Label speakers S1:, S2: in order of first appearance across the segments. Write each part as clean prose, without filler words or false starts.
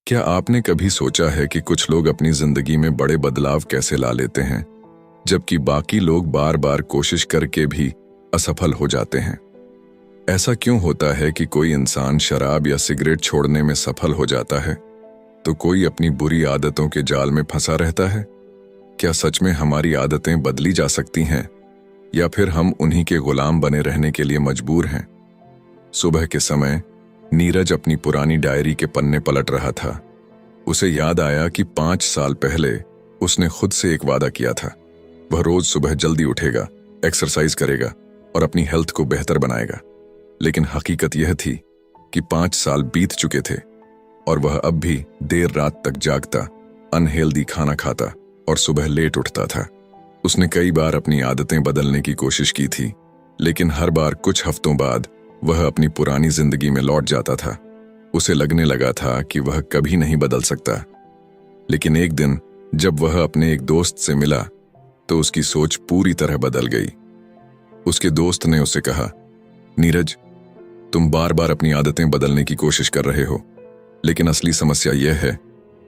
S1: क्या आपने कभी सोचा है कि कुछ लोग अपनी जिंदगी में बड़े बदलाव कैसे ला लेते हैं, जबकि बाकी लोग बार बार कोशिश करके भी असफल हो जाते हैं? ऐसा क्यों होता है कि कोई इंसान शराब या सिगरेट छोड़ने में सफल हो जाता है, तो कोई अपनी बुरी आदतों के जाल में फंसा रहता है? क्या सच में हमारी आदतें बदली जा सकती हैं, या फिर हम उन्हीं के गुलाम बने रहने के लिए मजबूर हैं? सुबह के समय नीरज अपनी पुरानी डायरी के पन्ने पलट रहा था। उसे याद आया कि 5 साल पहले उसने खुद से एक वादा किया था। वह रोज सुबह जल्दी उठेगा, एक्सरसाइज करेगा और अपनी हेल्थ को बेहतर बनाएगा। लेकिन हकीकत यह थी कि 5 साल बीत चुके थे और वह अब भी देर रात तक जागता, अनहेल्दी खाना खाता और सुबह लेट उठता था। उसने कई बार अपनी आदतें बदलने की कोशिश की थी, लेकिन हर बार कुछ हफ्तों बाद वह अपनी पुरानी जिंदगी में लौट जाता था। उसे लगने लगा था कि वह कभी नहीं बदल सकता। लेकिन एक दिन जब वह अपने एक दोस्त से मिला, तो उसकी सोच पूरी तरह बदल गई। उसके दोस्त ने उसे कहा, नीरज, तुम बार बार अपनी आदतें बदलने की कोशिश कर रहे हो, लेकिन असली समस्या यह है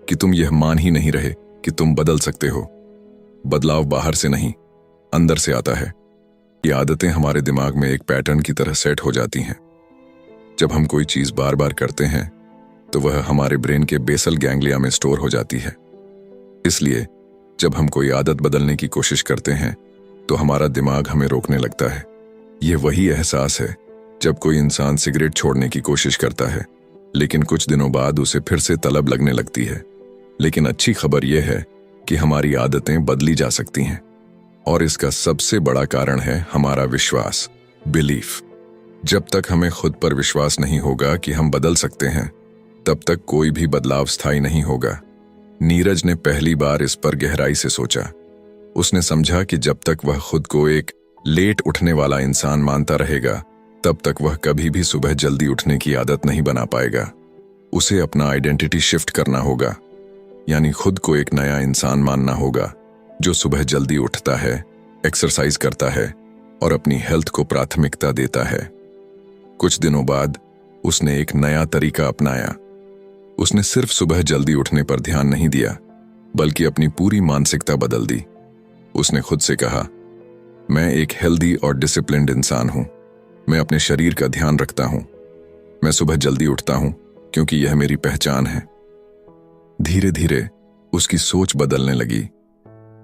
S1: कि तुम यह मान ही नहीं रहे कि तुम बदल सकते हो। बदलाव बाहर से नहीं, अंदर से आता है। ये आदतें हमारे दिमाग में एक पैटर्न की तरह सेट हो जाती हैं। जब हम कोई चीज बार बार करते हैं, तो वह हमारे ब्रेन के बेसल गैंग्लिया में स्टोर हो जाती है। इसलिए जब हम कोई आदत बदलने की कोशिश करते हैं, तो हमारा दिमाग हमें रोकने लगता है। यह वही एहसास है जब कोई इंसान सिगरेट छोड़ने की कोशिश करता है, लेकिन कुछ दिनों बाद उसे फिर से तलब लगने लगती है। लेकिन अच्छी खबर यह है कि हमारी आदतें बदली जा सकती हैं, और इसका सबसे बड़ा कारण है हमारा विश्वास, बिलीफ। जब तक हमें खुद पर विश्वास नहीं होगा कि हम बदल सकते हैं, तब तक कोई भी बदलाव स्थायी नहीं होगा। नीरज ने पहली बार इस पर गहराई से सोचा। उसने समझा कि जब तक वह खुद को एक लेट उठने वाला इंसान मानता रहेगा, तब तक वह कभी भी सुबह जल्दी उठने की आदत नहीं बना पाएगा। उसे अपना आइडेंटिटी शिफ्ट करना होगा, यानी खुद को एक नया इंसान मानना होगा जो सुबह जल्दी उठता है, एक्सरसाइज करता है और अपनी हेल्थ को प्राथमिकता देता है। कुछ दिनों बाद उसने एक नया तरीका अपनाया। उसने सिर्फ सुबह जल्दी उठने पर ध्यान नहीं दिया, बल्कि अपनी पूरी मानसिकता बदल दी। उसने खुद से कहा, मैं एक हेल्दी और डिसिप्लिन्ड इंसान हूं। मैं अपने शरीर का ध्यान रखता हूं। मैं सुबह जल्दी उठता हूं क्योंकि यह मेरी पहचान है। धीरे धीरे उसकी सोच बदलने लगी।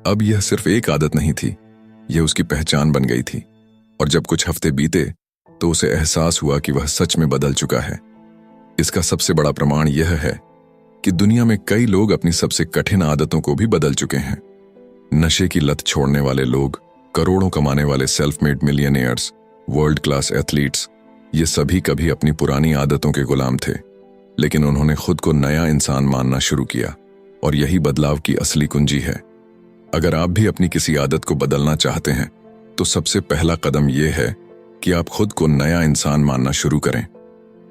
S1: अब यह सिर्फ एक आदत नहीं थी, यह उसकी पहचान बन गई थी। और जब कुछ हफ्ते बीते, तो उसे एहसास हुआ कि वह सच में बदल चुका है। इसका सबसे बड़ा प्रमाण यह है कि दुनिया में कई लोग अपनी सबसे कठिन आदतों को भी बदल चुके हैं। नशे की लत छोड़ने वाले लोग, करोड़ों कमाने वाले self made millionaires, world class athletes, ये सभी कभी अपनी पुरानी आदतों के गुलाम थे, लेकिन उन्होंने खुद को नया इंसान मानना शुरू किया। और यही बदलाव की असली कुंजी है। अगर आप भी अपनी किसी आदत को बदलना चाहते हैं, तो सबसे पहला कदम यह है कि आप खुद को नया इंसान मानना शुरू करें।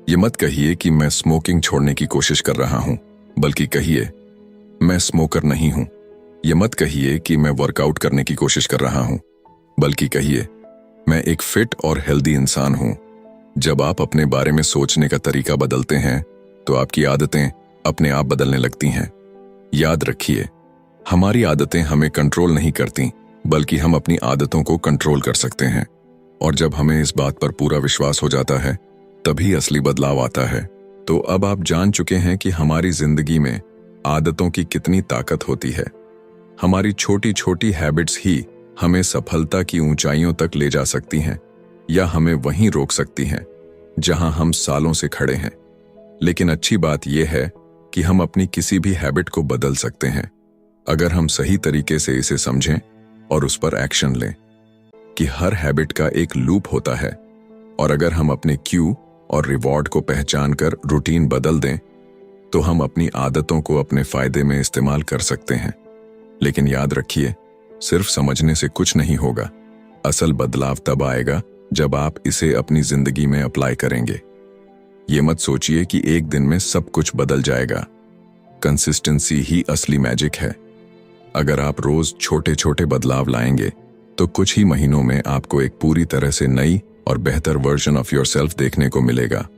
S1: ये मत कहिए कि मैं स्मोकिंग छोड़ने की कोशिश कर रहा हूं, बल्कि कहिए, मैं स्मोकर नहीं हूं। ये मत कहिए कि मैं वर्कआउट करने की कोशिश कर रहा हूं, बल्कि कहिए, मैं एक फिट और हेल्दी इंसान हूं। जब आप अपने बारे में सोचने का तरीका बदलते हैं, तो आपकी आदतें अपने आप बदलने लगती हैं। याद रखिए, हमारी आदतें हमें कंट्रोल नहीं करती, बल्कि हम अपनी आदतों को कंट्रोल कर सकते हैं। और जब हमें इस बात पर पूरा विश्वास हो जाता है, तभी असली बदलाव आता है। तो अब आप जान चुके हैं कि हमारी जिंदगी में आदतों की कितनी ताकत होती है। हमारी छोटी छोटी हैबिट्स ही हमें सफलता की ऊंचाइयों तक ले जा सकती हैं, या हमें वहीं रोक सकती हैं जहां हम सालों से खड़े हैं। लेकिन अच्छी बात यह है कि हम अपनी किसी भी हैबिट को बदल सकते हैं, अगर हम सही तरीके से इसे समझें और उस पर एक्शन लें। कि हर हैबिट का एक लूप होता है, और अगर हम अपने क्यू और रिवॉर्ड को पहचान कर रूटीन बदल दें, तो हम अपनी आदतों को अपने फायदे में इस्तेमाल कर सकते हैं। लेकिन याद रखिए, सिर्फ समझने से कुछ नहीं होगा। असल बदलाव तब आएगा जब आप इसे अपनी जिंदगी में अप्लाई करेंगे। ये मत सोचिए कि एक दिन में सब कुछ बदल जाएगा। कंसिस्टेंसी ही असली मैजिक है। अगर आप रोज छोटे छोटे बदलाव लाएंगे, तो कुछ ही महीनों में आपको एक पूरी तरह से नई और बेहतर वर्जन ऑफ योरसेल्फ देखने को मिलेगा।